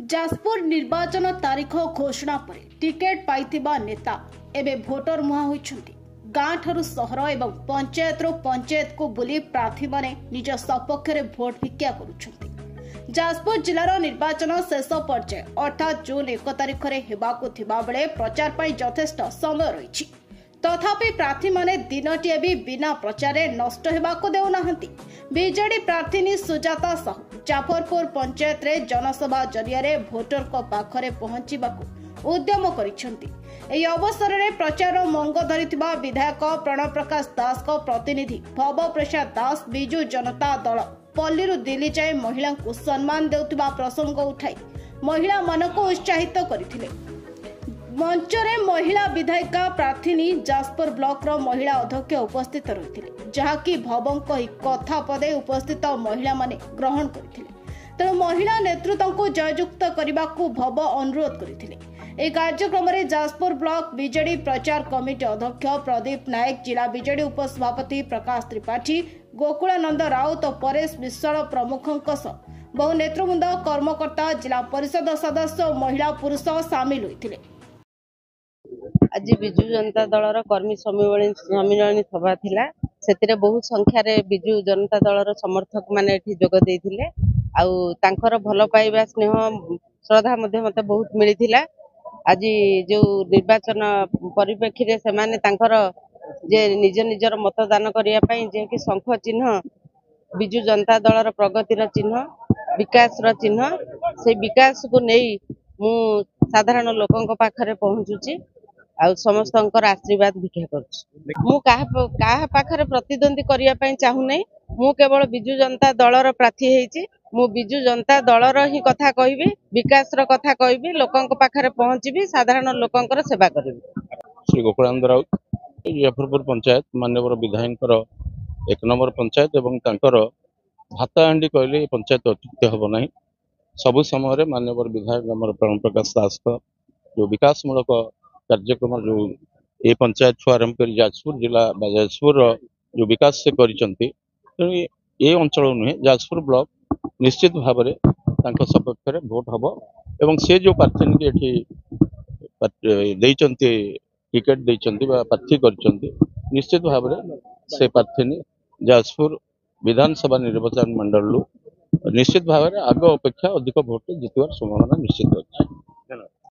जाजपुर निर्वाचन तारीख घोषणा पर टिकेट पाइथिबा नेता एबे भोटर मुहां होइछन्ति। गाँ ठारू सहर एवं पंचायत पंचायत को बुली प्रार्थी माने निज सपक्ष में भोट भिक्षा करुछन्ति। जाजपुर जिलार निर्वाचन शेष पर्याय अर्थात जून 1 तारिख में हेबाकु थिबा बेले प्रचार पाई यथेष्ट समय रही। तथापि प्रार्थी माने दिनटिए भी बिना प्रचार नष्ट हेबाकु देउनाहंती। बीजेडी प्रार्थीनी सुजाता साहू जाफरपुर पंचायत रे जनसभा जरिया रे भोटर को पाखरे पहुंचीबाकु उद्यम करिसेंती। एही अवसर रे प्रचार मंग धरिथिबा विधायक प्रणव प्रकाश दास को प्रतिनिधि भव प्रसाद दास बिजू जनता दल पल्लीरु दिल्ली जाए महिला को सम्मान देउथिबा प्रसंग उठाई महिला मानक उत्साहित करथिले। मंचरे महिला विधायिका प्रार्थीनी जाजपुर ब्लॉक रो महिला अध्यक्ष उपस्थित रहिथिले, जहाकी भवंक कथा पदे उपस्थित महिला माने ग्रहण करथिले। तेणु महिला नेतृत्व को जययुक्त करने को भव अनुरोध करथिले। ए कार्यक्रम में जाजपुर ब्लॉक बीजेडी प्रचार कमिटी अध्यक्ष प्रदीप नायक, जिला बीजेडी उपसभापति प्रकाश त्रिपाठी, गोकुलानंद राउत और परेश विश्वाल प्रमुखों बहु नेतृवृंद, कर्मकर्ता, जिला परिषद सदस्य और महिला पुरुष सामिल होते। आज विजु जनता दलर कर्मी सम्मिलन सभा थिला। सेतिरे बहु संख्यार विजु जनता दलर समर्थक माने एठी जोग देइथिले। आउ तांकर भल पाइबा स्नेह श्रद्धा मध्य मते बहुत मिलिथिला। आज जो निर्वाचन परिप्रेक्षी रे से माने तांकर जे निज निजर मतदान करिया पई जे कि शंख चिन्ह विजु जनता दलर प्रगतिर चिन्ह, विकास र चिन्ह, से विकास को नेई मु साधारण लोकंक पाखरे पहुंचुची आ समस्तंकर आशीर्वाद भिक्षा करूँ। मु काहा पाखरे प्रतिद्वंदी करिया पई चाहू नै। मु केवल विजु जनता दलर प्रार्थी हेची। मु विजु जनता दलर ही कथा कहबी, विकास र कथा कहबी, लोकंक पाखरे पहुंचबी, साधारण लोकंकर सेवा करबी। श्री गोकुलानंद राउत जाफरपुर पंचायत माननीय विधायकर 1 नंबर पंचायत एवं तांकर भाताहांडी कहले पंचायत अत्युक्त हब नहीं। सबु समय माननीय विधायक आम प्रणव प्रकाश दास जो विकासमूलक कार्यक्रम जो ये पंचायत छुआ आरंभ कर जाजपुर जिला जाजपुर जो विकास से करिसेंती। ये अंचल नुहे जाजपुर ब्लॉक निश्चित भाव में सपक्ष में भोट हम एवं से जो प्रार्थी टिकेट देइचंती प्रार्थी करिसेंती, निश्चित भाव में से प्रार्थी जाजपुर विधानसभा निर्वाचन मंडल निश्चित भाव में आग अपेक्षा अधिक भोट जितवार संभावना निश्चित अच्छी।